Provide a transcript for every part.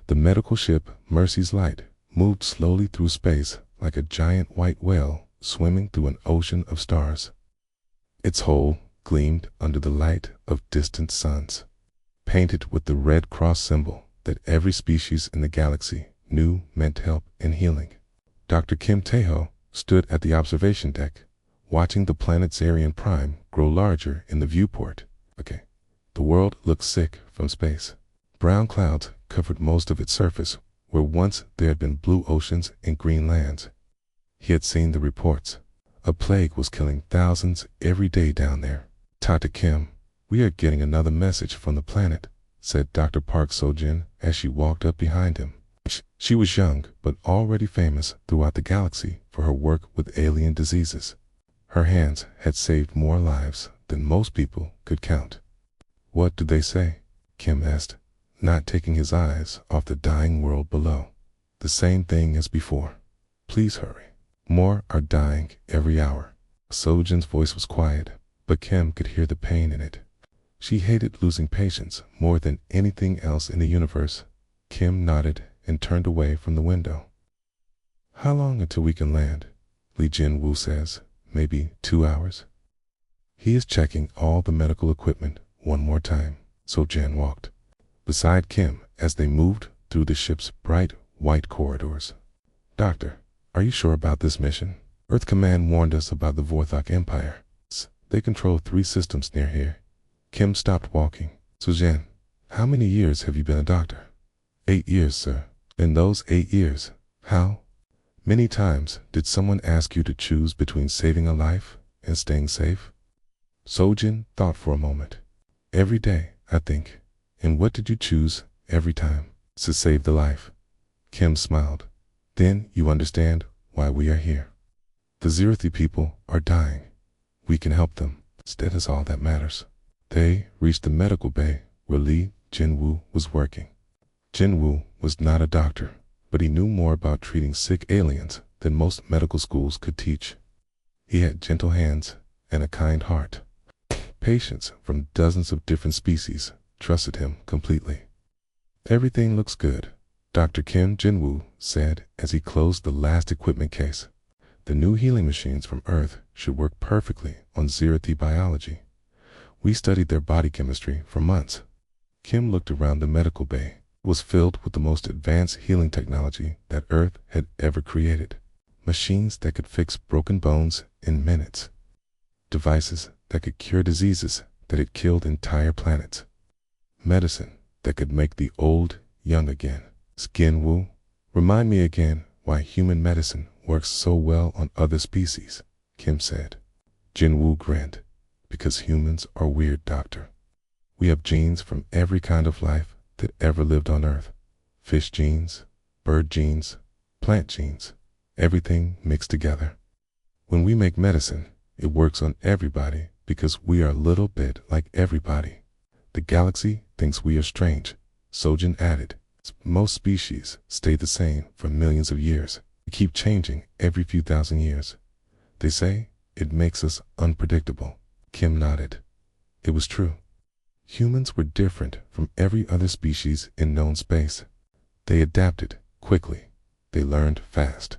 The medical ship, Mercy's Light, moved slowly through space like a giant white whale swimming through an ocean of stars. Its hull gleamed under the light of distant suns, painted with the Red Cross symbol that every species in the galaxy knew meant help and healing. Dr. Kim Tae-ho stood at the observation deck, watching the planet Zarian Prime grow larger in the viewport. The world looked sick from space. Brown clouds covered most of its surface, where once there had been blue oceans and green lands. He had seen the reports. A plague was killing thousands every day down there. Dr. Kim, we are getting another message from the planet, said Dr. Park Sojin as she walked up behind him. She was young, but already famous throughout the galaxy for her work with alien diseases. Her hands had saved more lives than most people could count. What do they say? Kim asked, not taking his eyes off the dying world below. The same thing as before. Please hurry. More are dying every hour. Sojin's voice was quiet, but Kim could hear the pain in it. She hated losing patients more than anything else in the universe. Kim nodded and turned away from the window. How long until we can land? Lee Jin-woo says. Maybe 2 hours. He is checking all the medical equipment one more time. Sojin walked beside Kim as they moved through the ship's bright white corridors. Doctor, are you sure about this mission? Earth Command warned us about the Vorthok Empire. They control 3 systems near here. Kim stopped walking. Sojin, how many years have you been a doctor? 8 years, sir. In those 8 years, how many times did someone ask you to choose between saving a life and staying safe? Sojin thought for a moment. Every day, I think. And what did you choose every time? To save the life. Kim smiled. Then you understand why we are here. The Zirathi people are dying. We can help them. That is all that matters. They reached the medical bay where Lee Jin-woo was working. Jin-woo was not a doctor, but he knew more about treating sick aliens than most medical schools could teach. He had gentle hands and a kind heart. Patients from dozens of different species trusted him completely. Everything looks good, Dr. Kim Jin-woo said as he closed the last equipment case. The new healing machines from Earth should work perfectly on Zirathi biology. We studied their body chemistry for months. Kim looked around the medical bay. It was filled with the most advanced healing technology that Earth had ever created. Machines that could fix broken bones in minutes. Devices that could cure diseases that had killed entire planets. Medicine that could make the old young again. Jin-woo, remind me again why human medicine works so well on other species, Kim said. Jin-woo grinned. Because humans are weird, doctor. We have genes from every kind of life that ever lived on Earth. Fish genes, bird genes, plant genes, everything mixed together. When we make medicine, it works on everybody because we are a little bit like everybody. The galaxy thinks we are strange, Sojin added. Most species stay the same for millions of years. We keep changing every few thousand years. They say it makes us unpredictable. Kim nodded. It was true. Humans were different from every other species in known space. They adapted quickly. They learned fast.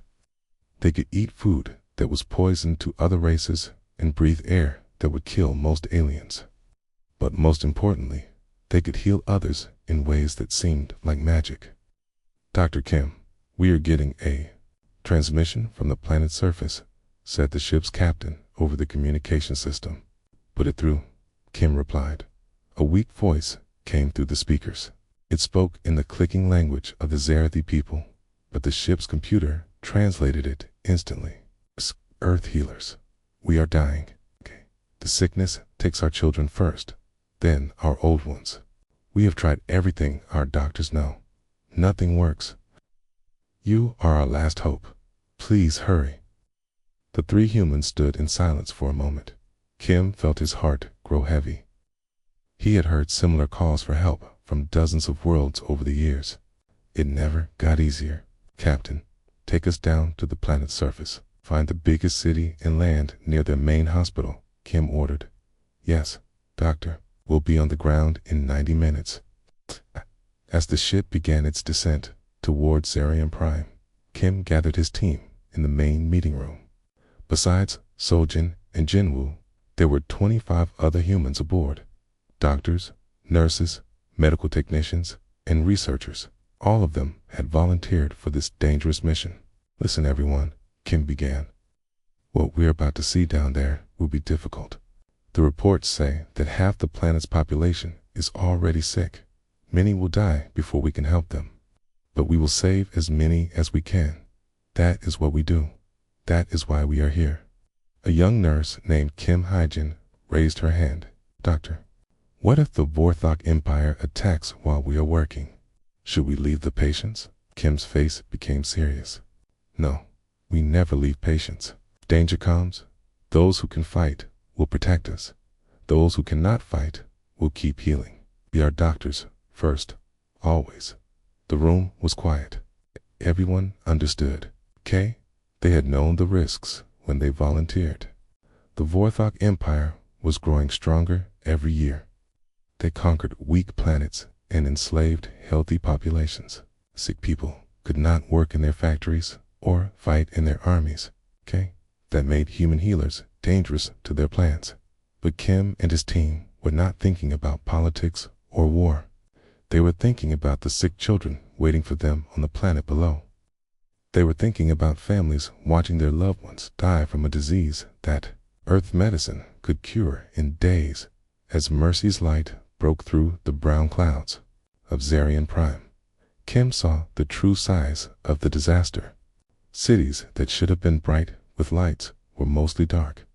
They could eat food that was poisoned to other races and breathe air that would kill most aliens. But most importantly, they could heal others in ways that seemed like magic. Dr. Kim, we are getting a transmission from the planet's surface, said the ship's captain over the communication system. Put it through, Kim replied. A weak voice came through the speakers. It spoke in the clicking language of the Zarathi people, but the ship's computer translated it instantly. Earth healers, we are dying. The sickness takes our children first, then our old ones. We have tried everything our doctors know. Nothing works. You are our last hope. Please hurry. The 3 humans stood in silence for a moment. Kim felt his heart grow heavy. He had heard similar calls for help from dozens of worlds over the years. It never got easier. Captain, take us down to the planet's surface. Find the biggest city and land near their main hospital, Kim ordered. Yes, doctor. We'll be on the ground in 90 minutes. As the ship began its descent towards Zarian Prime, Kim gathered his team in the main meeting room. Besides Sojin and Jinwoo, there were 25 other humans aboard. Doctors, nurses, medical technicians, and researchers. All of them had volunteered for this dangerous mission. Listen, everyone, Kim began. What we're about to see down there will be difficult. The reports say that half the planet's population is already sick. Many will die before we can help them. But we will save as many as we can. That is what we do. That is why we are here. A young nurse named Kim Hyjin raised her hand. Doctor, what if the Vorthok Empire attacks while we are working? Should we leave the patients? Kim's face became serious. No, we never leave patients. If danger comes, those who can fight will protect us. Those who cannot fight will keep healing. We are doctors first, always. The room was quiet. Everyone understood. They had known the risks when they volunteered. The Vorthok Empire was growing stronger every year. They conquered weak planets and enslaved healthy populations. Sick people could not work in their factories or fight in their armies. That made human healers dangerous to their plans. But Kim and his team were not thinking about politics or war. They were thinking about the sick children waiting for them on the planet below. They were thinking about families watching their loved ones die from a disease that Earth medicine could cure in days. As Mercy's light broke through the brown clouds of Zarian Prime, Kim saw the true size of the disaster. Cities that should have been bright with lights were mostly dark.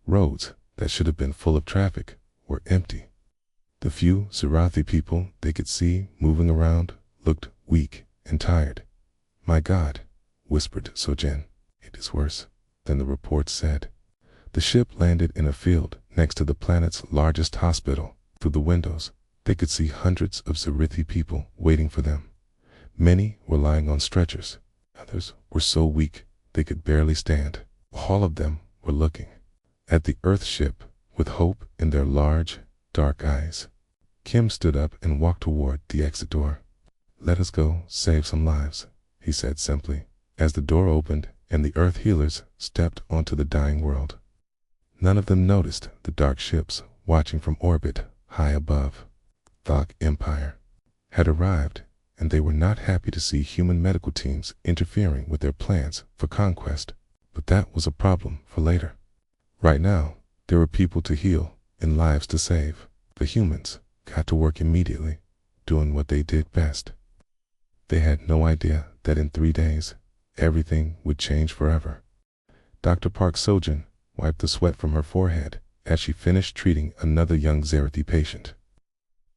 Roads that should have been full of traffic were empty. The few Zarathi people they could see moving around looked weak and tired. My God, whispered Sojin. It is worse than the reports said. The ship landed in a field next to the planet's largest hospital. Through the windows, they could see hundreds of Zarithi people waiting for them. Many were lying on stretchers. Others were so weak they could barely stand. All of them were looking at the Earth ship with hope in their large, dark eyes. Kim stood up and walked toward the exit door. Let us go save some lives, he said simply, as the door opened and the Earth healers stepped onto the dying world. None of them noticed the dark ships watching from orbit high above. Vorthok Empire had arrived, and they were not happy to see human medical teams interfering with their plans for conquest. But that was a problem for later. Right now, there were people to heal and lives to save. The humans got to work immediately, doing what they did best. They had no idea that in 3 days, everything would change forever. Dr. Park Sojin wiped the sweat from her forehead as she finished treating another young Zarithi patient.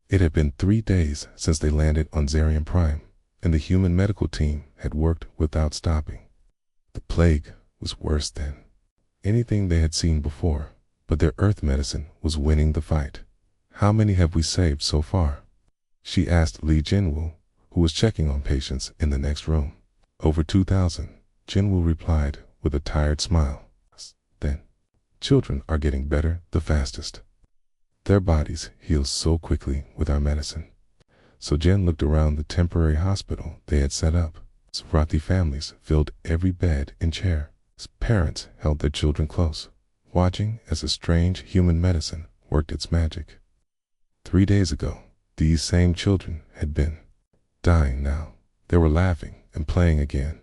It had been 3 days since they landed on Zarian Prime, and the human medical team had worked without stopping. The plague was worse than anything they had seen before, but their Earth medicine was winning the fight. How many have we saved so far? She asked Lee Jinwoo, who was checking on patients in the next room. Over 2,000, Jinwoo replied with a tired smile. Then, children are getting better the fastest. Their bodies heal so quickly with our medicine. So Jen looked around the temporary hospital they had set up. Zarathi families filled every bed and chair. Parents held their children close, watching as a strange human medicine worked its magic. 3 days ago, these same children had been dying now. They were laughing and playing again.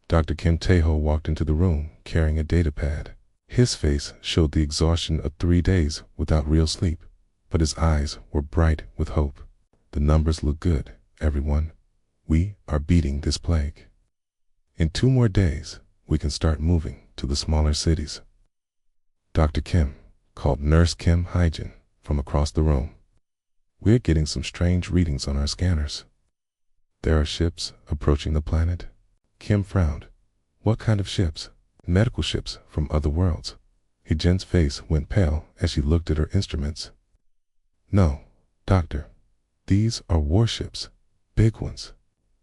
Dr. Kim Tae-ho walked into the room carrying a data pad. His face showed the exhaustion of 3 days without real sleep, but his eyes were bright with hope. The numbers look good, everyone. We are beating this plague. In 2 more days, we can start moving to the smaller cities. Dr. Kim called Nurse Kim Hyjin from across the room. We're getting some strange readings on our scanners. There are ships approaching the planet. Kim frowned. What kind of ships? Medical ships from other worlds. Hyjin's face went pale as she looked at her instruments. No, doctor. These are warships. Big ones.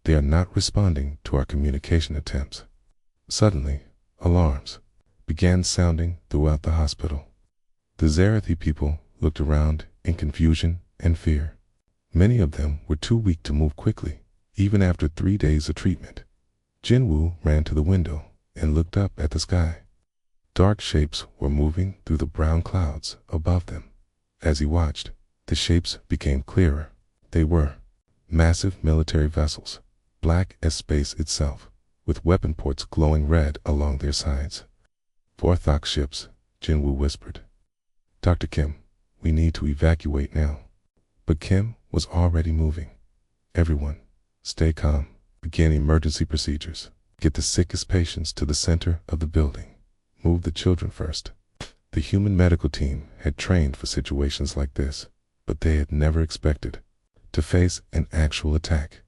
They are not responding to our communication attempts. Suddenly, alarms began sounding throughout the hospital. The Zarathi people looked around in confusion and fear. Many of them were too weak to move quickly, even after 3 days of treatment. Jinwoo ran to the window and looked up at the sky. Dark shapes were moving through the brown clouds above them. As he watched, the shapes became clearer. They were massive military vessels, black as space itself, with weapon ports glowing red along their sides. Vorthok ships, Jinwoo whispered. Dr. Kim, we need to evacuate now. But Kim was already moving. Everyone, stay calm. Begin emergency procedures. Get the sickest patients to the center of the building. Move the children first. The human medical team had trained for situations like this, but they had never expected to face an actual attack.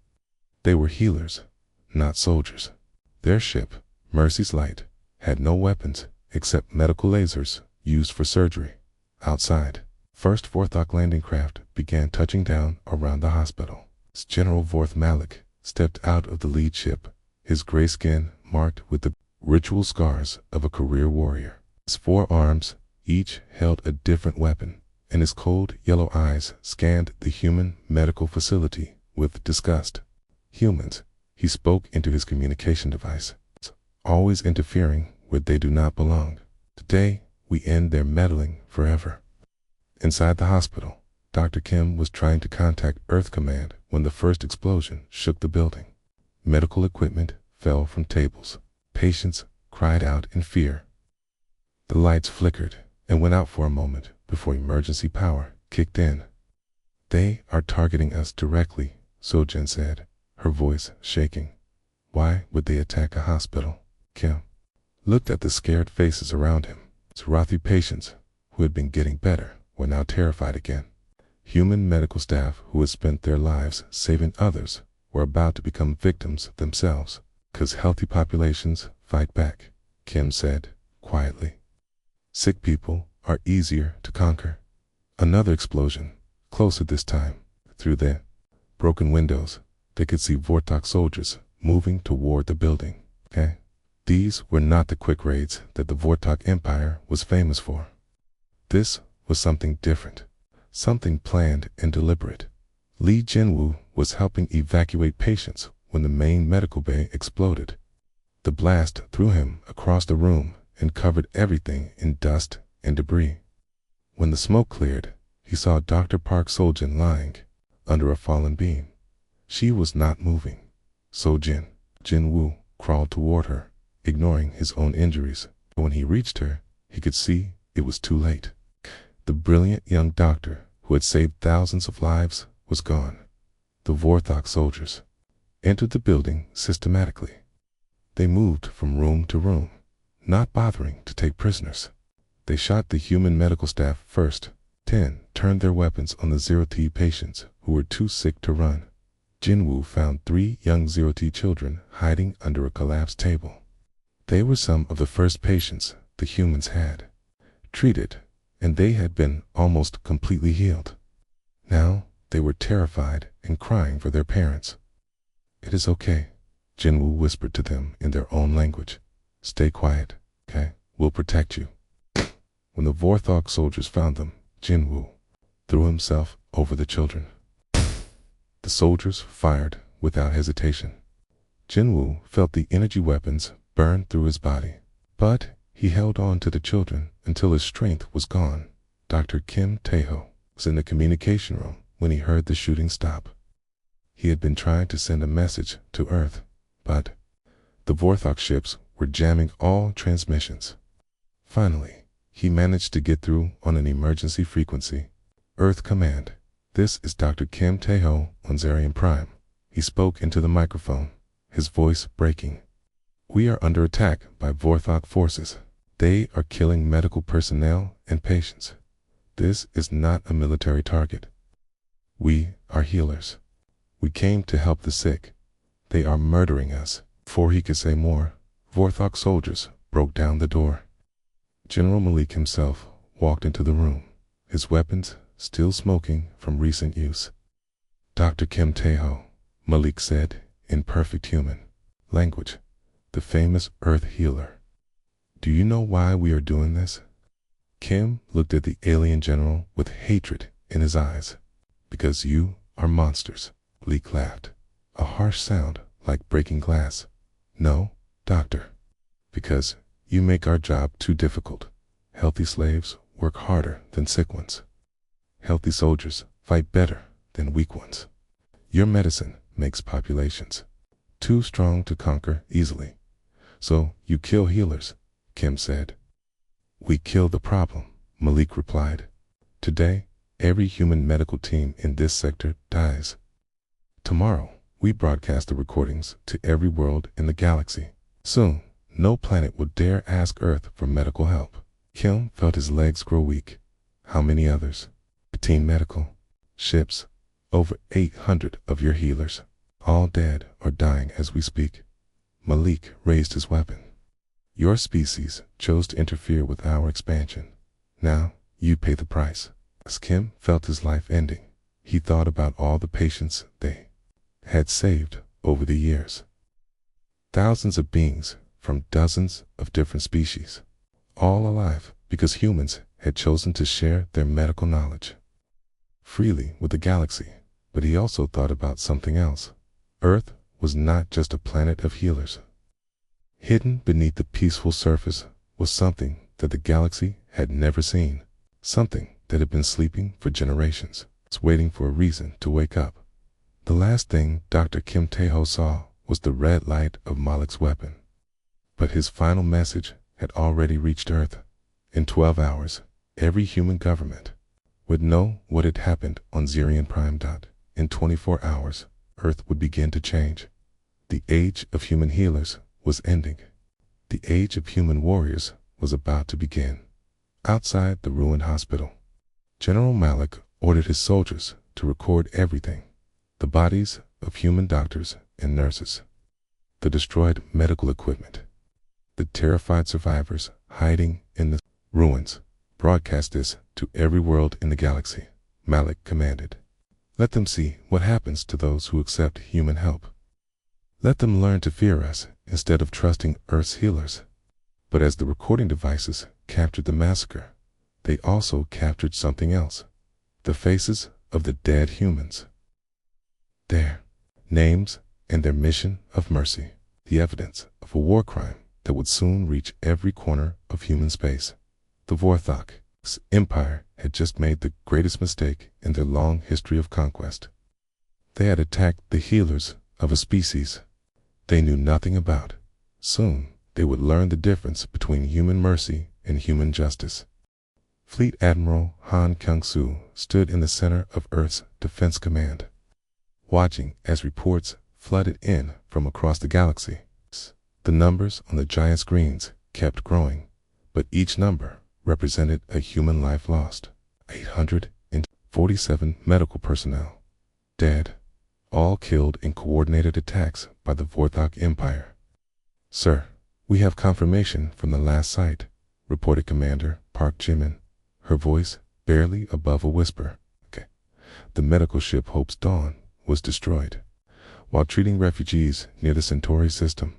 They were healers, not soldiers. Their ship, Mercy's Light, had no weapons except medical lasers used for surgery. Outside, first Vorthok landing craft began touching down around the hospital. General Vorth Malik stepped out of the lead ship, his gray skin marked with the ritual scars of a career warrior. His 4 arms each held a different weapon, and his cold yellow eyes scanned the human medical facility with disgust. Humans, he spoke into his communication device, always interfering where they do not belong. Today, we end their meddling forever. Inside the hospital, Dr. Kim was trying to contact Earth Command when the first explosion shook the building. Medical equipment fell from tables. Patients cried out in fear. The lights flickered and went out for a moment before emergency power kicked in. They are targeting us directly, Sojin said, her voice shaking. Why would they attack a hospital? Kim looked at the scared faces around him. Sarathi patients, who had been getting better, were now terrified again. Human medical staff who had spent their lives saving others were about to become victims themselves. 'Cause healthy populations fight back, Kim said quietly. Sick people are easier to conquer. Another explosion, closer this time. Through the broken windows, they could see Vorthok soldiers moving toward the building. These were not the quick raids that the Vorthok Empire was famous for. This was something different, something planned and deliberate. Lee Jinwoo was helping evacuate patients when the main medical bay exploded. The blast threw him across the room and covered everything in dust and debris. When the smoke cleared, he saw Dr. Park Sojin lying under a fallen beam. She was not moving. Jinwoo crawled toward her, ignoring his own injuries. But when he reached her, he could see it was too late. The brilliant young doctor who had saved thousands of lives was gone. The Vorthok soldiers entered the building systematically. They moved from room to room, not bothering to take prisoners. They shot the human medical staff first. 10 turned their weapons on the Zero-T patients who were too sick to run. Jinwoo found 3 young Zero-T children hiding under a collapsed table. They were some of the first patients the humans had treated, and they had been almost completely healed. Now they were terrified and crying for their parents. It is okay, Jinwoo whispered to them in their own language. Stay quiet, okay? We'll protect you. When the Vorthok soldiers found them, Jinwoo threw himself over the children. The soldiers fired without hesitation. Jinwoo felt the energy weapons burn through his body, but he held on to the children until his strength was gone. Dr. Kim Tae-ho was in the communication room when he heard the shooting stop. He had been trying to send a message to Earth, but the Vorthok ships were jamming all transmissions. Finally, he managed to get through on an emergency frequency. Earth Command, this is Dr. Kim Tae-ho on Zarian Prime. He spoke into the microphone, his voice breaking. We are under attack by Vorthok forces. They are killing medical personnel and patients. This is not a military target. We are healers. We came to help the sick. They are murdering us. Before he could say more, Vorthok soldiers broke down the door. General Malik himself walked into the room, his weapons still smoking from recent use. Dr. Kim Tae-ho, Malik said in perfect human language, the famous Earth healer. Do you know why we are doing this? Kim looked at the alien general with hatred in his eyes. Because you are monsters. Leek laughed, a harsh sound like breaking glass. No, doctor. Because you make our job too difficult. Healthy slaves work harder than sick ones. Healthy soldiers fight better than weak ones. Your medicine makes populations too strong to conquer easily. So you kill healers, Kim said. We kill the problem, Malik replied. Today, every human medical team in this sector dies. Tomorrow, we broadcast the recordings to every world in the galaxy. Soon, no planet will dare ask Earth for medical help. Kim felt his legs grow weak. How many others? 15 medical ships. Over 800 of your healers. All dead or dying as we speak. Malik raised his weapon. Your species chose to interfere with our expansion. Now, you pay the price. As Kim felt his life ending, he thought about all the patients they had saved over the years. Thousands of beings from dozens of different species, all alive because humans had chosen to share their medical knowledge freely with the galaxy. But he also thought about something else. Earth was not just a planet of healers. Hidden beneath the peaceful surface was something that the galaxy had never seen, something that had been sleeping for generations, waiting for a reason to wake up. The last thing Dr. Kim Tae-ho saw was the red light of Malik's weapon. But his final message had already reached Earth. In 12 hours, every human government would know what had happened on Zirian Prime. In 24 hours, Earth would begin to change. The age of human healers was ending. The age of human warriors was about to begin. Outside the ruined hospital, General Malik ordered his soldiers to record everything. The bodies of human doctors and nurses, the destroyed medical equipment, the terrified survivors hiding in the ruins. Broadcast this to every world in the galaxy, Malik commanded. Let them see what happens to those who accept human help. Let them learn to fear us instead of trusting Earth's healers. But as the recording devices captured the massacre, they also captured something else. The faces of the dead humans. Their names and their mission of mercy. The evidence of a war crime that would soon reach every corner of human space. The Vorthok's empire had just made the greatest mistake in their long history of conquest. They had attacked the healers of a species they knew nothing about. Soon, they would learn the difference between human mercy and human justice. Fleet Admiral Han Kyung-soo stood in the center of Earth's Defense Command, watching as reports flooded in from across the galaxy. The numbers on the giant screens kept growing, but each number represented a human life lost. 847 medical personnel dead, all killed in coordinated attacks by the Vorthok Empire. Sir, we have confirmation from the last site, reported Commander Park Jimin, her voice barely above a whisper. Okay. The medical ship Hope's Dawn was destroyed while treating refugees near the Centauri system.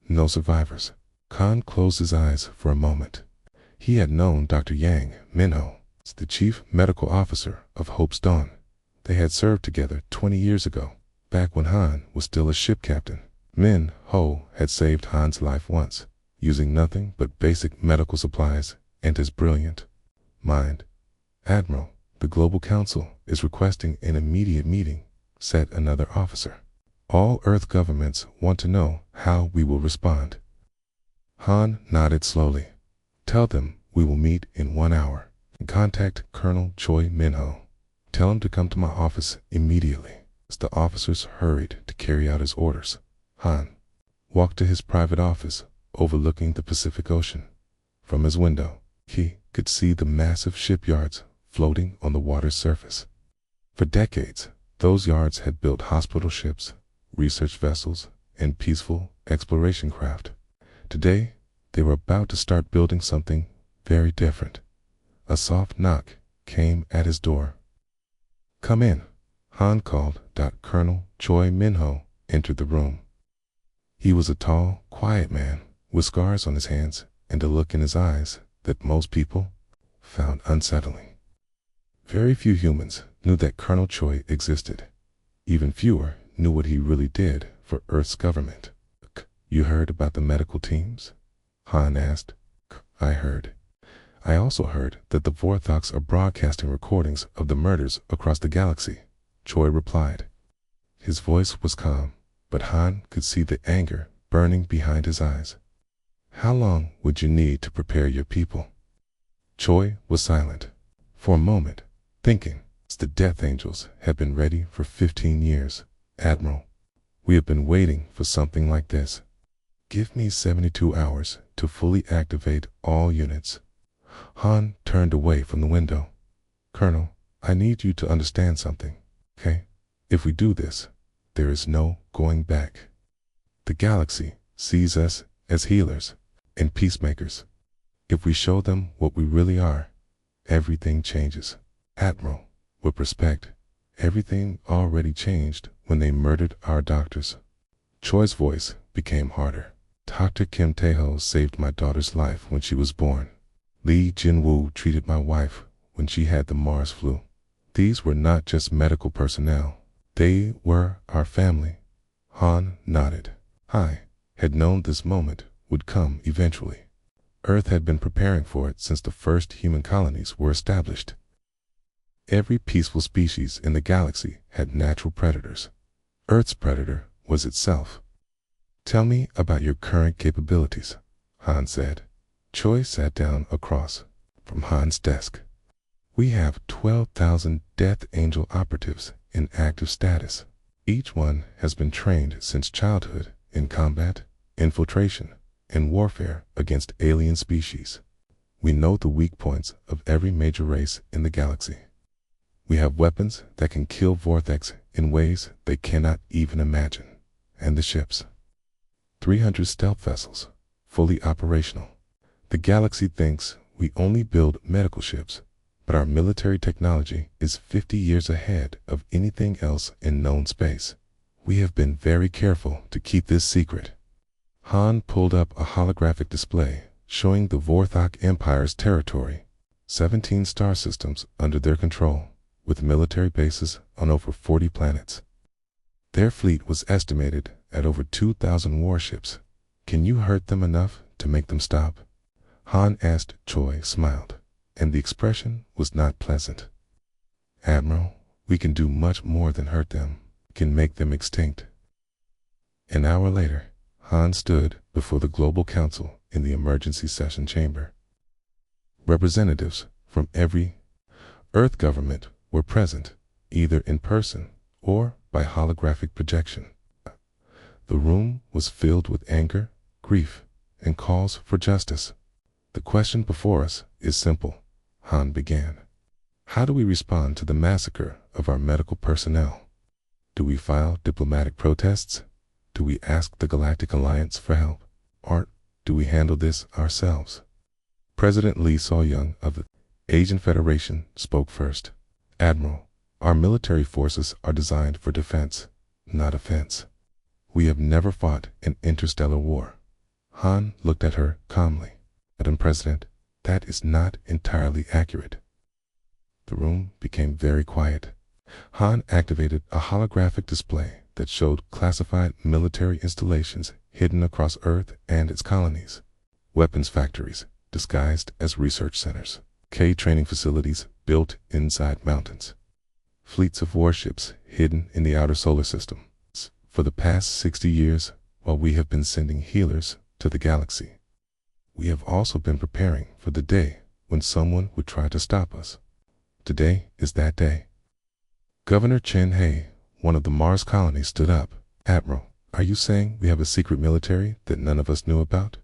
No survivors. Khan closed his eyes for a moment. He had known Dr. Yang Minho, the chief medical officer of Hope's Dawn. They had served together 20 years ago, back when Han was still a ship captain. Min Ho had saved Han's life once, using nothing but basic medical supplies and his brilliant mind. Admiral, the Global Council is requesting an immediate meeting, said another officer. All Earth governments want to know how we will respond. Han nodded slowly. Tell them we will meet in 1 hour. Contact Colonel Choi Minho. Tell him to come to my office immediately. As the officers hurried to carry out his orders, Han walked to his private office overlooking the Pacific Ocean. From his window, he could see the massive shipyards floating on the water's surface. For decades, those yards had built hospital ships, research vessels, and peaceful exploration craft. Today, they were about to start building something very different. A soft knock came at his door. Come in, Han called. Colonel Choi Minho entered the room. He was a tall, quiet man with scars on his hands and a look in his eyes that most people found unsettling. Very few humans knew that Colonel Choi existed. Even fewer knew what he really did for Earth's government. You heard about the medical teams? Han asked. I heard. I also heard that the Vorthox are broadcasting recordings of the murders across the galaxy, Choi replied. His voice was calm, but Han could see the anger burning behind his eyes. How long would you need to prepare your people? Choi was silent for a moment, thinking. The Death Angels have been ready for 15 years, Admiral. We have been waiting for something like this. Give me 72 hours to fully activate all units. Han turned away from the window. Colonel, I need you to understand something, okay? If we do this, there is no going back. The galaxy sees us as healers and peacemakers. If we show them what we really are, everything changes. Admiral, with respect, everything already changed when they murdered our doctors. Choi's voice became harder. Dr. Kim Tae-ho saved my daughter's life when she was born. Lee Jin-woo treated my wife when she had the Mars flu. These were not just medical personnel. They were our family. Han nodded. I had known this moment would come eventually. Earth had been preparing for it since the first human colonies were established. Every peaceful species in the galaxy had natural predators. Earth's predator was itself. Tell me about your current capabilities, Han said. Choi sat down across from Han's desk. We have 12,000 Death Angel operatives in active status. Each one has been trained since childhood in combat, infiltration, and warfare against alien species. We know the weak points of every major race in the galaxy. We have weapons that can kill Vortex in ways they cannot even imagine. And the ships. 300 stealth vessels, fully operational. The galaxy thinks we only build medical ships, but our military technology is 50 years ahead of anything else in known space. We have been very careful to keep this secret. Han pulled up a holographic display showing the Vorthok Empire's territory, 17 star systems under their control, with military bases on over 40 planets. Their fleet was estimated at over 2,000 warships. Can you hurt them enough to make them stop? Han asked. Choi smiled, and the expression was not pleasant. Admiral, we can do much more than hurt them. We can make them extinct. An hour later, Han stood before the Global Council in the emergency session chamber. Representatives from every Earth government were present, either in person or by holographic projection. The room was filled with anger, grief, and calls for justice. The question before us is simple, Han began. How do we respond to the massacre of our medical personnel? Do we file diplomatic protests? Do we ask the Galactic Alliance for help? Or do we handle this ourselves? President Lee So-young of the Asian Federation spoke first. Admiral, our military forces are designed for defense, not offense. We have never fought an interstellar war. Han looked at her calmly. Madam President, that is not entirely accurate. The room became very quiet. Han activated a holographic display that showed classified military installations hidden across Earth and its colonies. Weapons factories disguised as research centers. Training facilities built inside mountains. Fleets of warships hidden in the outer solar system. For the past 60 years, while we have been sending healers to the galaxy, we have also been preparing for the day when someone would try to stop us. Today is that day. Governor Chen He, one of the Mars colonies, stood up. Admiral, are you saying we have a secret military that none of us knew about?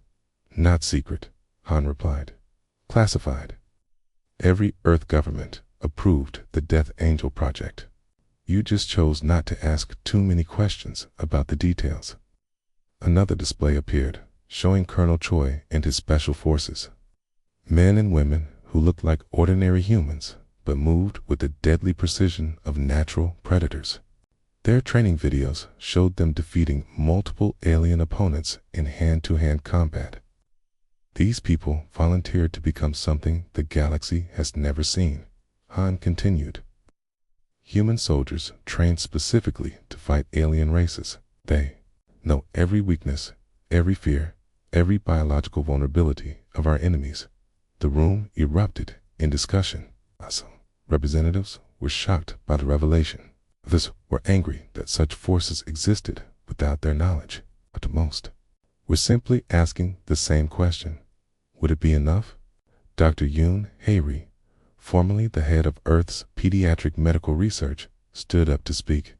Not secret, Han replied. Classified. Every Earth government approved the Death Angel project. You just chose not to ask too many questions about the details. Another display appeared, showing Colonel Choi and his special forces. Men and women who looked like ordinary humans, but moved with the deadly precision of natural predators. Their training videos showed them defeating multiple alien opponents in hand-to-hand combat. These people volunteered to become something the galaxy has never seen. Han continued. human soldiers trained specifically to fight alien races. They know every weakness, every fear, every biological vulnerability of our enemies. The room erupted in discussion. Some representatives were shocked by the revelation. Others were angry that such forces existed without their knowledge. But the most were simply asking the same question. Would it be enough? Dr. Yoon Hae-ri, formerly the head of Earth's pediatric medical research, stood up to speak.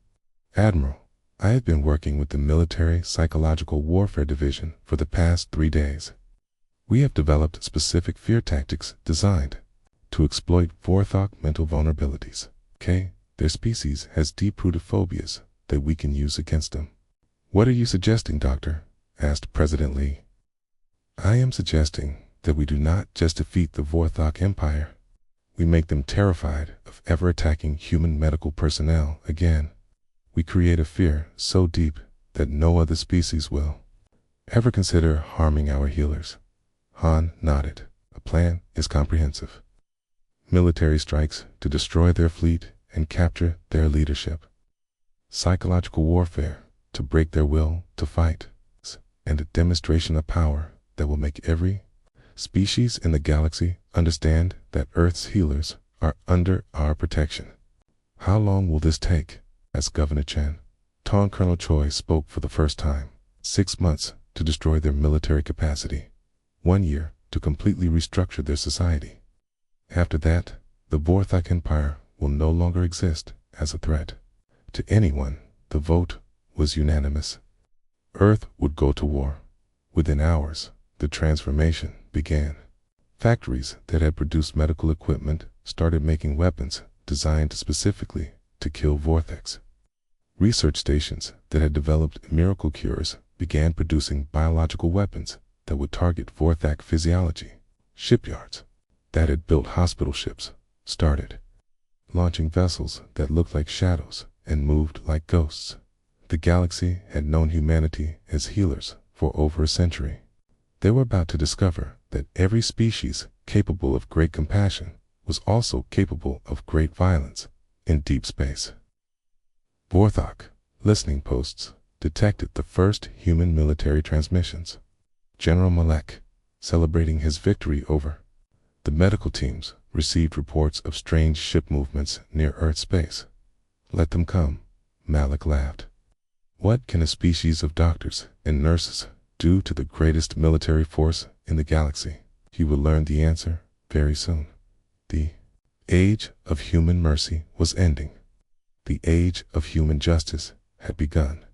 Admiral, I have been working with the Military Psychological Warfare Division for the past 3 days. We have developed specific fear tactics designed to exploit Vorthok mental vulnerabilities. Their species has deep-rooted phobias that we can use against them. What are you suggesting, Doctor? Asked President Lee. I am suggesting that we do not just defeat the Vorthok Empire. We make them terrified of ever attacking human medical personnel again. We create a fear so deep that no other species will ever consider harming our healers. Han nodded. A plan is comprehensive. Military strikes to destroy their fleet and capture their leadership. Psychological warfare to break their will to fight. And a demonstration of power that will make every species in the galaxy understand that Earth's healers are under our protection. How long will this take? Asked Governor Chen. Lieutenant Colonel Choi spoke for the first time. 6 months to destroy their military capacity. 1 year to completely restructure their society. After that, the Vorthok Empire will no longer exist as a threat to anyone. The vote was unanimous. Earth would go to war. Within hours, the transformation began. Factories that had produced medical equipment started making weapons designed specifically to kill Vortex. Research stations that had developed miracle cures began producing biological weapons that would target Vorthak physiology. Shipyards that had built hospital ships started launching vessels that looked like shadows and moved like ghosts. The galaxy had known humanity as healers for over a century. They were about to discover that every species capable of great compassion was also capable of great violence in deep space. Vorthok listening posts detected the first human military transmissions. General Malek celebrating his victory over. The medical teams received reports of strange ship movements near Earth space. Let them come, Malek laughed. What can a species of doctors and nurses do to the greatest military force in the galaxy? He will learn the answer very soon. The age of human mercy was ending. The age of human justice had begun.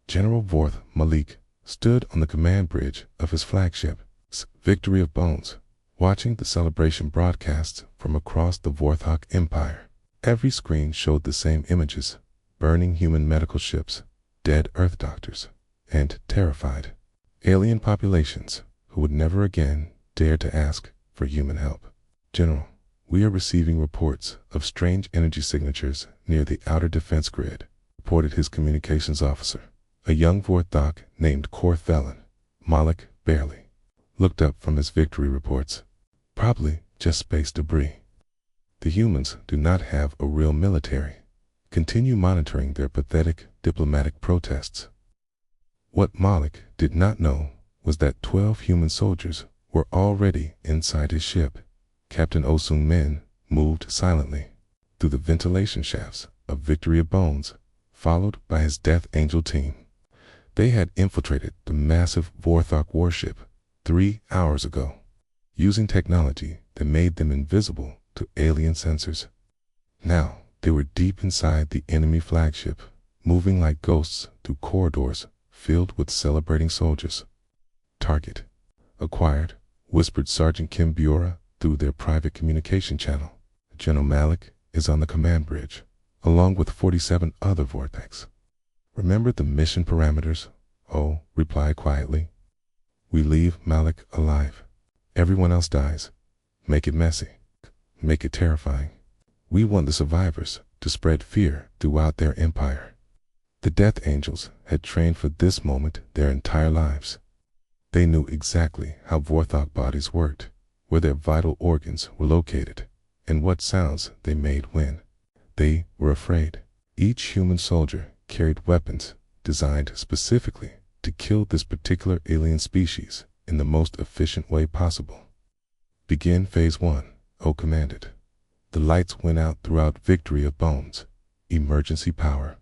General Vorth Malik stood on the command bridge of his flagship, Victory of Bones, watching the celebration broadcasts from across the Vorthok Empire. Every screen showed the same images: burning human medical ships, dead Earth doctors, and terrified alien populations who would never again dare to ask for human help. General, we are receiving reports of strange energy signatures near the outer defense grid, reported his communications officer, a young Vorthok named Korthelin. Malik barely looked up from his victory reports. Probably just space debris. The humans do not have a real military. Continue monitoring their pathetic diplomatic protests. What Malik did not know was that 12 human soldiers were already inside his ship. Captain Osung Min moved silently through the ventilation shafts of Victory of Bones, followed by his Death Angel team. They had infiltrated the massive Vorthok warship 3 hours ago, using technology that made them invisible to alien sensors. Now they were deep inside the enemy flagship, moving like ghosts through corridors filled with celebrating soldiers. Target acquired, whispered Sergeant Kim Biora through their private communication channel. General Malik is on the command bridge, along with 47 other Vortex. Remember the mission parameters? Oh, replied quietly. We leave Malik alive. Everyone else dies. Make it messy. Make it terrifying. We want the survivors to spread fear throughout their empire. The Death Angels had trained for this moment their entire lives. They knew exactly how Vorthok bodies worked, where their vital organs were located, and what sounds they made when They were afraid. Each human soldier carried weapons designed specifically to kill this particular alien species in the most efficient way possible. Begin Phase 1, O commanded. The lights went out throughout Victory of Bones. Emergency power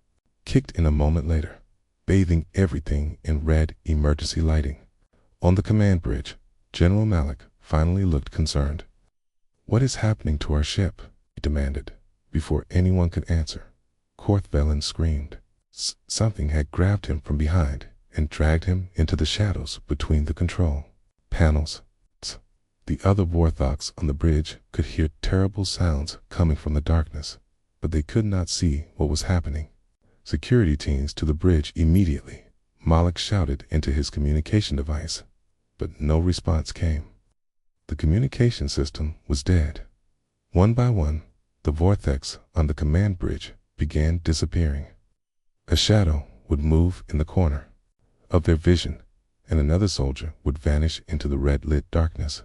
kicked in a moment later, bathing everything in red emergency lighting. On the command bridge, General Malik finally looked concerned. "What is happening to our ship?" he demanded. Before anyone could answer, Korthvelen screamed. Something had grabbed him from behind and dragged him into the shadows between the control panels. The other Vorthoks on the bridge could hear terrible sounds coming from the darkness, but they could not see what was happening. "Security teams to the bridge immediately," Malik shouted into his communication device, but no response came. The communication system was dead. One by one, the Vortex on the command bridge began disappearing. A shadow would move in the corner of their vision, and another soldier would vanish into the red-lit darkness.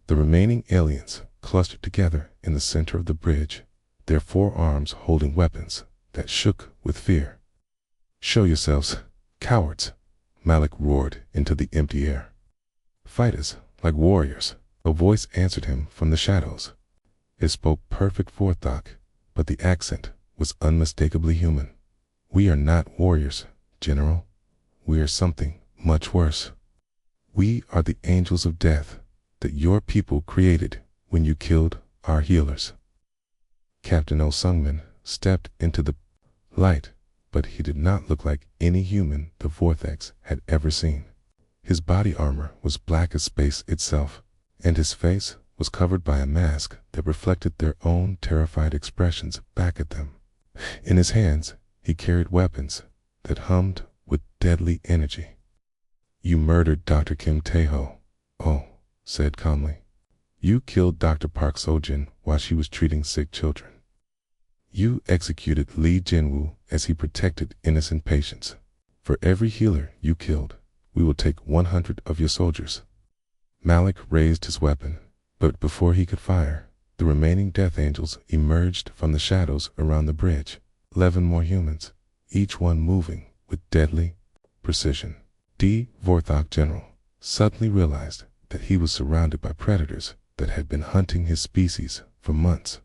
The remaining aliens clustered together in the center of the bridge, their forearms holding weapons that shook with fear. "Show yourselves, cowards!" Malik roared into the empty air. "Fight us like warriors," a voice answered him from the shadows. It spoke perfect Vorthok, but the accent was unmistakably human. "We are not warriors, General. We are something much worse. We are the angels of death that your people created when you killed our healers." Captain O'Sungman stepped into the light, but he did not look like any human the Vortex had ever seen. His body armor was black as space itself, and his face was covered by a mask that reflected their own terrified expressions back at them. In his hands, he carried weapons that hummed with deadly energy. "You murdered Dr. Kim Tae-ho," Oh said calmly. "You killed Dr. Park Seo-jin while she was treating sick children. You executed Lee Jin-woo as he protected innocent patients. For every healer you killed, we will take 100 of your soldiers." Malik raised his weapon, but before he could fire, the remaining Death Angels emerged from the shadows around the bridge. 11 more humans, each one moving with deadly precision. D. Vorthok General suddenly realized that he was surrounded by predators that had been hunting his species for months.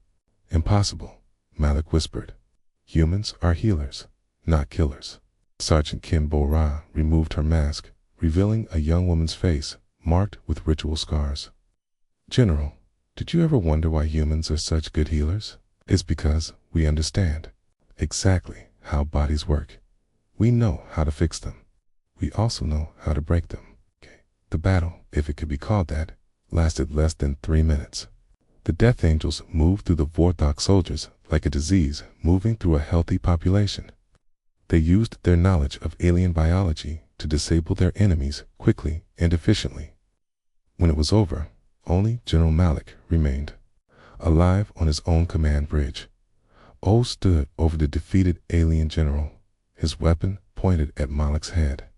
"Impossible," Malik whispered. "Humans are healers, not killers." Sergeant Kim Bo-ra removed her mask, revealing a young woman's face marked with ritual scars. "General, did you ever wonder why humans are such good healers? It's because we understand exactly how bodies work. We know how to fix them. We also know how to break them." The battle, if it could be called that, lasted less than 3 minutes. The Death Angels moved through the Vorthok soldiers like a disease moving through a healthy population. They used their knowledge of alien biology to disable their enemies quickly and efficiently. When it was over, only General Malik remained, alive on his own command bridge. O stood over the defeated alien general, his weapon pointed at Malik's head.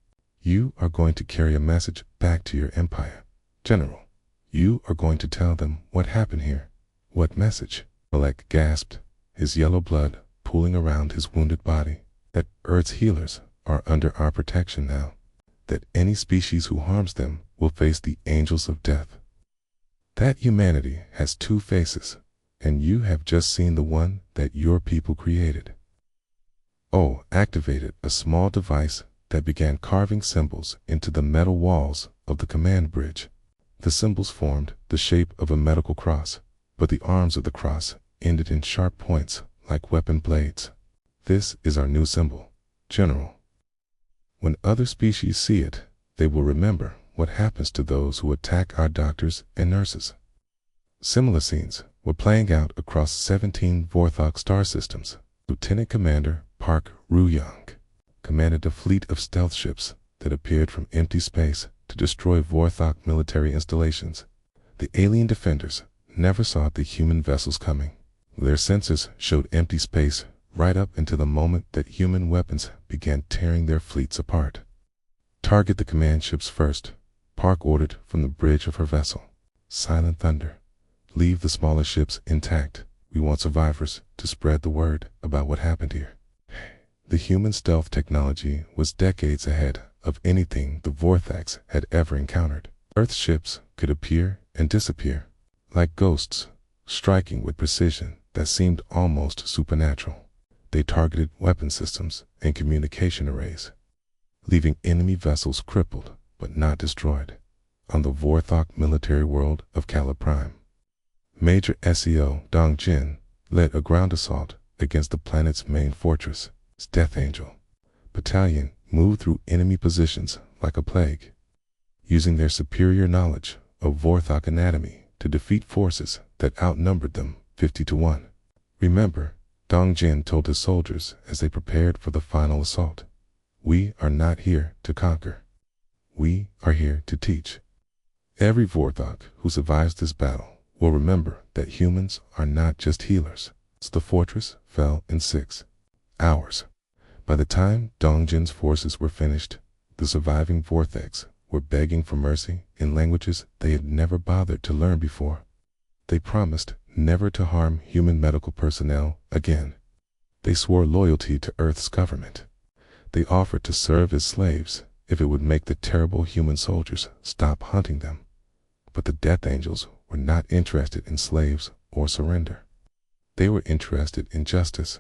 "You are going to carry a message back to your empire, General. You are going to tell them what happened here." "What message?" Malik gasped, his yellow blood pooling around his wounded body. "That Earth's healers are under our protection now. That any species who harms them will face the angels of death. That humanity has 2 faces, and you have just seen the one that your people created." O activated a small device that began carving symbols into the metal walls of the command bridge. The symbols formed the shape of a medical cross, but the arms of the cross ended in sharp points like weapon blades. "This is our new symbol, General. When other species see it, they will remember what happens to those who attack our doctors and nurses." Similar scenes were playing out across 17 Vorthok star systems. Lieutenant Commander Park Roo-young commanded a fleet of stealth ships that appeared from empty space to destroy Vorthok military installations. The alien defenders never saw the human vessels coming. Their sensors showed empty space right up until the moment that human weapons began tearing their fleets apart. "Target the command ships first," Park ordered from the bridge of her vessel. "Silent thunder. Leave the smaller ships intact." We want survivors to spread the word about what happened here. The human stealth technology was decades ahead of anything the Vorthax had ever encountered. Earth ships could appear and disappear, like ghosts, striking with precision that seemed almost supernatural. They targeted weapon systems and communication arrays, leaving enemy vessels crippled but not destroyed. On the Vorthok military world of Kala Prime, Major SEO Dong Jin led a ground assault against the planet's main fortress. His Death Angel battalion moved through enemy positions like a plague, using their superior knowledge of Vorthok anatomy to defeat forces that outnumbered them 50-1. Remember, Dong Jin told his soldiers as they prepared for the final assault, "We are not here to conquer. We are here to teach." Every Vorthok who survives this battle will remember that humans are not just healers. The fortress fell in 6 hours. By the time Dong Jin's forces were finished, the surviving Vortex were begging for mercy in languages they had never bothered to learn before. They promised never to harm human medical personnel again. They swore loyalty to Earth's government. They offered to serve as slaves if it would make the terrible human soldiers stop hunting them. But the Death Angels were not interested in slaves or surrender. They were interested in justice.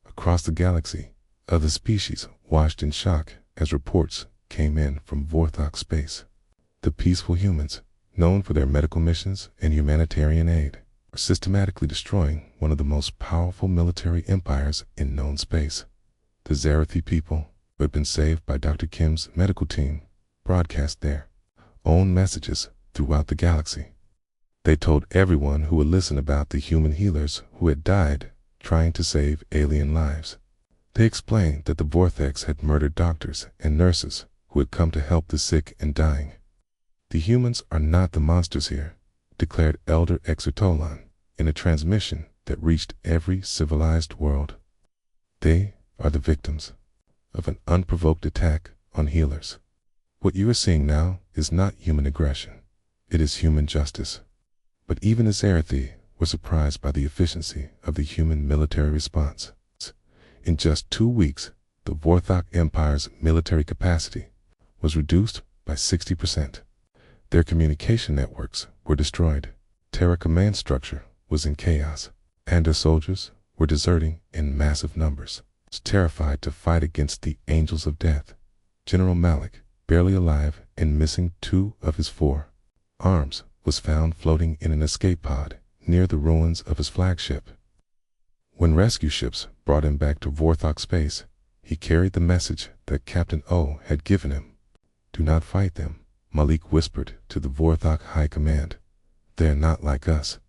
Across the galaxy, other species watched in shock as reports came in from Vorthok space. The peaceful humans, known for their medical missions and humanitarian aid, were systematically destroying one of the most powerful military empires in known space. The Zarathi people, who had been saved by Dr. Kim's medical team, broadcast their own messages throughout the galaxy. They told everyone who would listen about the human healers who had died trying to save alien lives. They explained that the Vortex had murdered doctors and nurses who had come to help the sick and dying. "The humans are not the monsters here," declared Elder Exertolan in a transmission that reached every civilized world. "They are the victims of an unprovoked attack on healers. What you are seeing now is not human aggression. It is human justice." But even the Zarathi were surprised by the efficiency of the human military response. In just 2 weeks, the Vorthok Empire's military capacity was reduced by 60%. Their communication networks were destroyed. Terra command structure was in chaos, and their soldiers were deserting in massive numbers. Terrified to fight against the Angels of Death, General Malik, barely alive and missing 2 of his 4 arms, was found floating in an escape pod near the ruins of his flagship. When rescue ships brought him back to Vorthok space, he carried the message that Captain O had given him. "Do not fight them," Malik whispered to the Vorthok High Command. "They are not like us.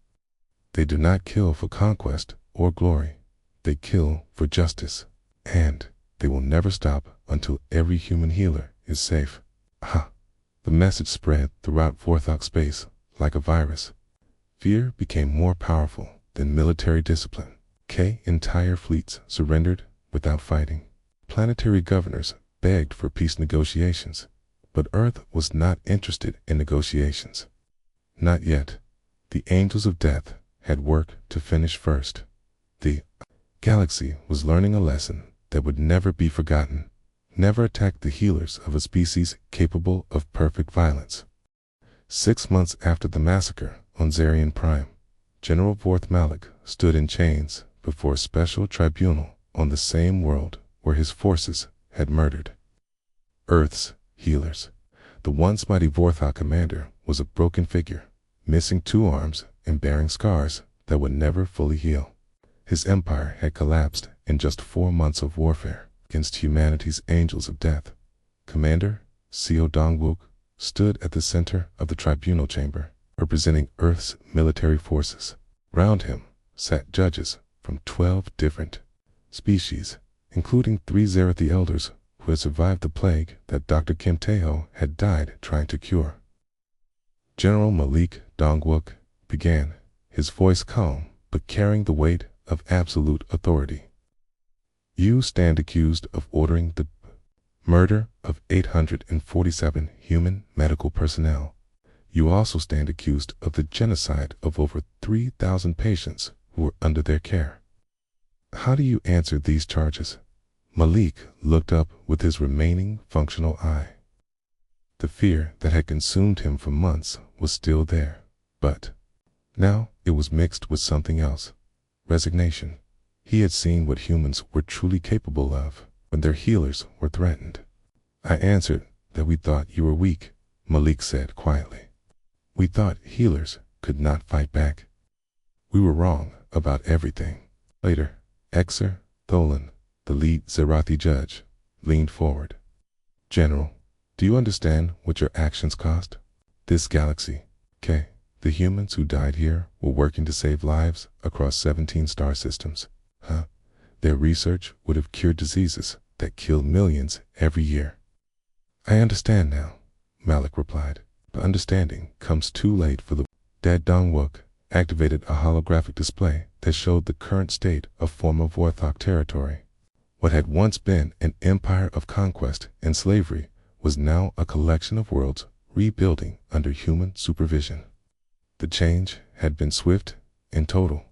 They do not kill for conquest or glory. They kill for justice. And they will never stop until every human healer is safe." Ah! The message spread throughout Vorthok space like a virus. Fear became more powerful than military discipline. Entire fleets surrendered without fighting. Planetary governors begged for peace negotiations, but Earth was not interested in negotiations. Not yet. The Angels of Death had work to finish first. The galaxy was learning a lesson that would never be forgotten. Never attack the healers of a species capable of perfect violence. 6 months after the massacre on Zarian Prime, General Vorth Malik stood in chains before a special tribunal on the same world where his forces had murdered Earth's healers. The once mighty Vorthok commander was a broken figure, missing 2 arms and bearing scars that would never fully heal. His empire had collapsed in just 4 months of warfare against humanity's Angels of Death. Commander Seo Dongwook stood at the center of the tribunal chamber, representing Earth's military forces. Round him sat judges from 12 different species, including 3 Zarathi elders who had survived the plague that Dr. Kim Taeho had died trying to cure. General Malik Dongwook began, his voice calm but carrying the weight of absolute authority. "You stand accused of ordering the murder of 847 human medical personnel. You also stand accused of the genocide of over 3,000 patients who were under their care. How do you answer these charges? Malik looked up with his remaining functional eye. The fear that had consumed him for months was still there, but now it was mixed with something else. Resignation. He had seen what humans were truly capable of when their healers were threatened. I answered that we thought you were weak, Malik said quietly. We thought healers could not fight back. We were wrong about everything. Later, Exer Tholan, the lead Zerathi judge, leaned forward. General, do you understand what your actions cost? This galaxy, the humans who died here were working to save lives across 17 star systems. Their research would have cured diseases that kill millions every year. I understand now, Malik replied, but understanding comes too late for the dead. Dong-wook activated a holographic display that showed the current state of former Vorthok territory. What had once been an empire of conquest and slavery was now a collection of worlds rebuilding under human supervision. The change had been swift and total.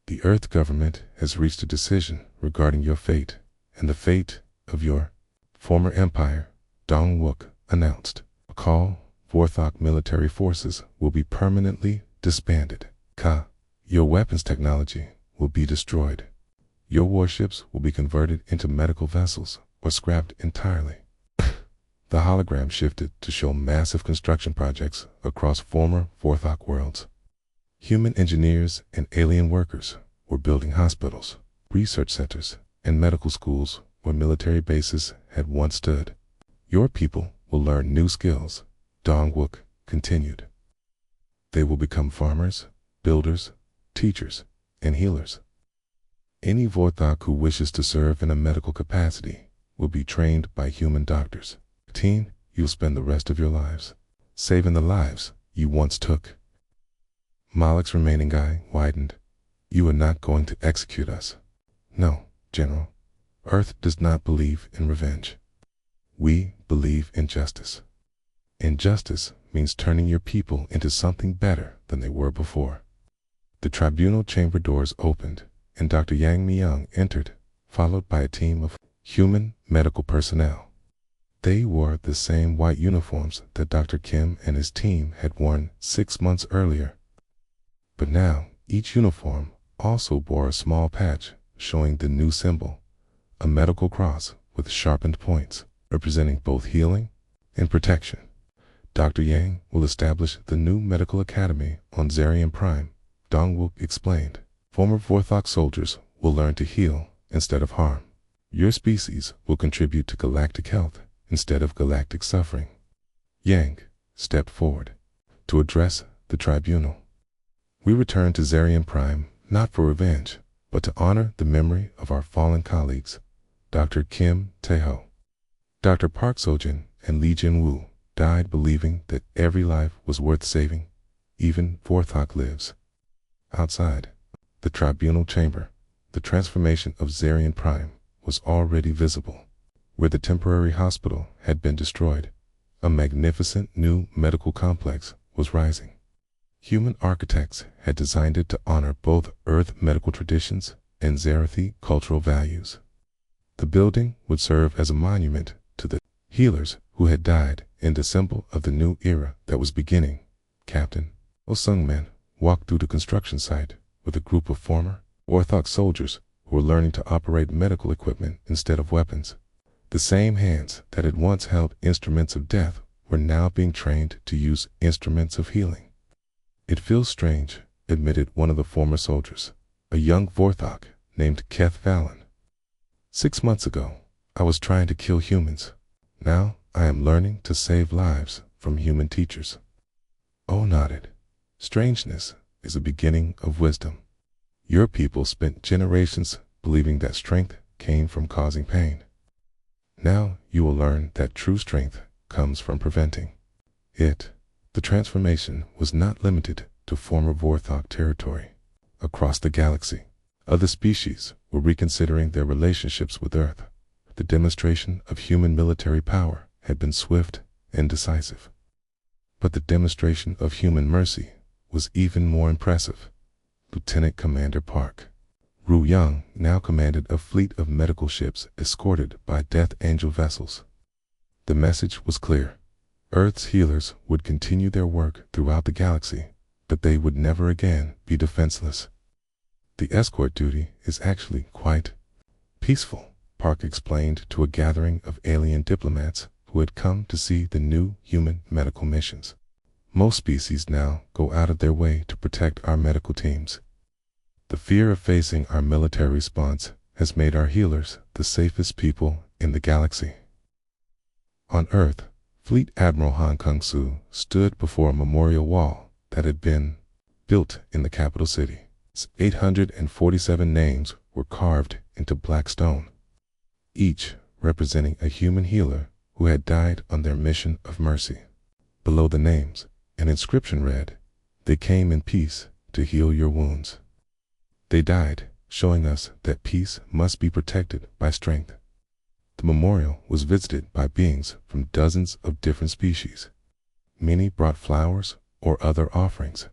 The Earth government has reached a decision regarding your fate and the fate of your former empire, Dong-wook announced. All Vorthok military forces will be permanently disbanded. Your weapons technology will be destroyed. Your warships will be converted into medical vessels or scrapped entirely. The hologram shifted to show massive construction projects across former Vorthok worlds. Human engineers and alien workers were building hospitals, research centers, and medical schools where military bases had once stood. Your people will learn new skills, Dong-wook continued. They will become farmers, builders, teachers, and healers. Any Vorthok who wishes to serve in a medical capacity will be trained by human doctors. You'll spend the rest of your lives saving the lives you once took. Malik's remaining eye widened. You are not going to execute us. No, General. Earth does not believe in revenge. We believe in justice. Injustice means turning your people into something better than they were before. The tribunal chamber doors opened, and Dr. Yang Myung entered, followed by a team of human medical personnel. They wore the same white uniforms that Dr. Kim and his team had worn 6 months earlier. But now, each uniform also bore a small patch showing the new symbol, a medical cross with sharpened points, representing both healing and protection. Dr. Yang will establish the new medical academy on Zarian Prime, Dong-wook explained. Former Vorthok soldiers will learn to heal instead of harm. Your species will contribute to galactic health instead of galactic suffering. Yang stepped forward to address the tribunal. We return to Zarian Prime not for revenge, but to honor the memory of our fallen colleagues, Dr. Kim Tae-ho. Dr. Park Sojin and Lee Jin-woo died believing that every life was worth saving, even Vorthok lives. Outside the tribunal chamber, the transformation of Zarian Prime was already visible. Where the temporary hospital had been destroyed, a magnificent new medical complex was rising. Human architects had designed it to honor both Earth medical traditions and Zerathi cultural values. The building would serve as a monument to the healers who had died and a symbol of the new era that was beginning. Captain Oh Sung-man walked through the construction site with a group of former Orthodox soldiers who were learning to operate medical equipment instead of weapons. The same hands that had once held instruments of death were now being trained to use instruments of healing. It feels strange, admitted one of the former soldiers, a young Vorthok named Keth Fallon. 6 months ago, I was trying to kill humans. Now I am learning to save lives from human teachers. Oh nodded. Strangeness is a beginning of wisdom. Your people spent generations believing that strength came from causing pain. Now you will learn that true strength comes from preventing it. The transformation was not limited to former Vorthok territory. Across the galaxy, other species were reconsidering their relationships with Earth. The demonstration of human military power had been swift and decisive. But the demonstration of human mercy was even more impressive. Lieutenant Commander Park. Ru Young now commanded a fleet of medical ships escorted by Death Angel vessels. The message was clear. Earth's healers would continue their work throughout the galaxy, but they would never again be defenseless. The escort duty is actually quite peaceful, Park explained to a gathering of alien diplomats who had come to see the new human medical missions. Most species now go out of their way to protect our medical teams. The fear of facing our military response has made our healers the safest people in the galaxy. On Earth, Fleet Admiral Han Kung-Su stood before a memorial wall that had been built in the capital city. 847 names were carved into black stone, each representing a human healer who had died on their mission of mercy. Below the names, an inscription read, "They came in peace to heal your wounds. They died, showing us that peace must be protected by strength." The memorial was visited by beings from dozens of different species. Many brought flowers or other offerings.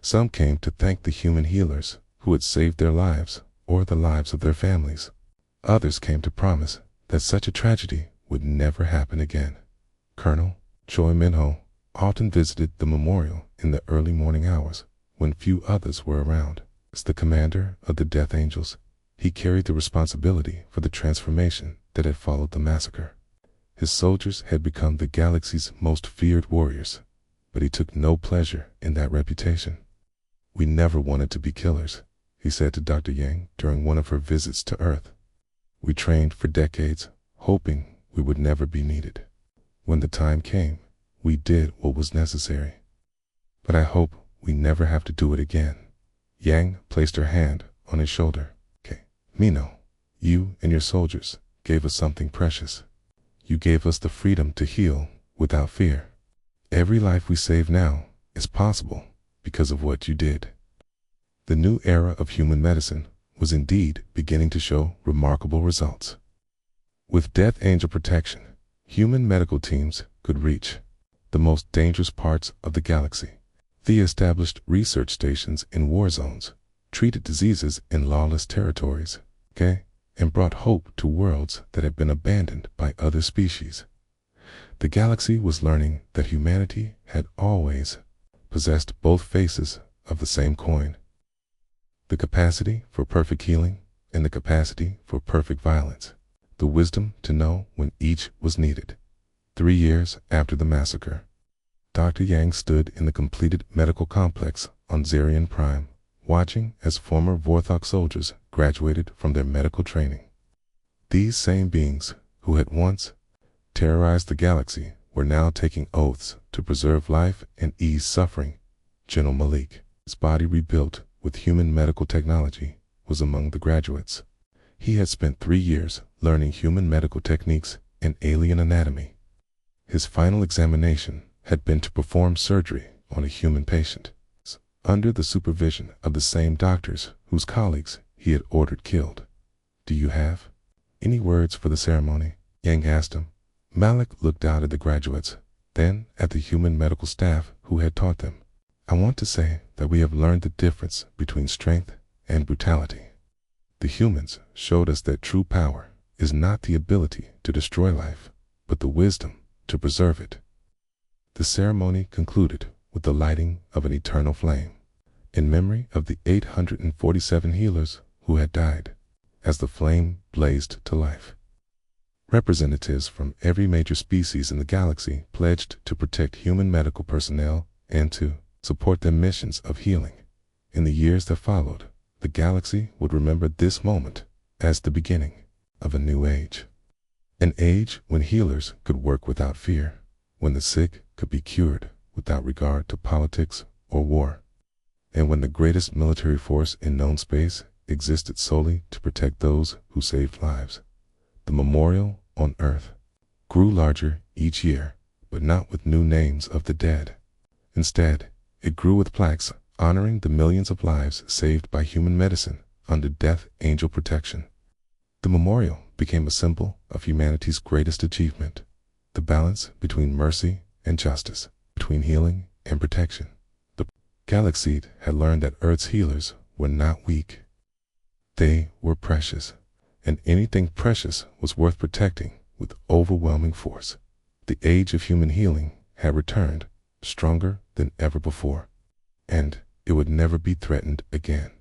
Some came to thank the human healers who had saved their lives or the lives of their families. Others came to promise that such a tragedy would never happen again. Colonel Choi Minho often visited the memorial in the early morning hours when few others were around. As the commander of the Death Angels, he carried the responsibility for the transformation that had followed the massacre. His soldiers had become the galaxy's most feared warriors, but he took no pleasure in that reputation. "We never wanted to be killers," he said to Dr. Yang during one of her visits to Earth. "We trained for decades, hoping we would never be needed. When the time came, we did what was necessary. But I hope we never have to do it again." Yang placed her hand on his shoulder. "Okay, Mino, you and your soldiers gave us something precious. You gave us the freedom to heal without fear. Every life we save now is possible because of what you did." The new era of human medicine was indeed beginning to show remarkable results. With Death Angel protection, human medical teams could reach the most dangerous parts of the galaxy. They established research stations in war zones, treated diseases in lawless territories, and brought hope to worlds that had been abandoned by other species. The galaxy was learning that humanity had always possessed both faces of the same coin: the capacity for perfect healing and the capacity for perfect violence, the wisdom to know when each was needed. 3 years after the massacre, Dr. Yang stood in the completed medical complex on Zarian Prime, watching as former Vorthok soldiers graduated from their medical training. These same beings who had once terrorized the galaxy were now taking oaths to preserve life and ease suffering. General Malik, his body rebuilt with human medical technology, was among the graduates. He had spent 3 years learning human medical techniques and alien anatomy. His final examination had been to perform surgery on a human patient, under the supervision of the same doctors whose colleagues he had ordered killed. "Do you have any words for the ceremony?" Yang asked him. Malik looked out at the graduates, then at the human medical staff who had taught them. "I want to say that we have learned the difference between strength and brutality. The humans showed us that true power is not the ability to destroy life, but the wisdom to preserve it." The ceremony concluded with the lighting of an eternal flame, in memory of the 847 healers who had died. As the flame blazed to life, representatives from every major species in the galaxy pledged to protect human medical personnel and to support their missions of healing. In the years that followed, the galaxy would remember this moment as the beginning of a new age. An age when healers could work without fear, when the sick could be cured without regard to politics or war, and when the greatest military force in known space existed solely to protect those who saved lives. The memorial on Earth grew larger each year, but not with new names of the dead. Instead, it grew with plaques honoring the millions of lives saved by human medicine under Death Angel protection. The memorial became a symbol of humanity's greatest achievement: the balance between mercy and justice, between healing and protection. The galaxy had learned that Earth's healers were not weak. They were precious, and anything precious was worth protecting with overwhelming force. The age of human healing had returned, stronger than ever before, and it would never be threatened again.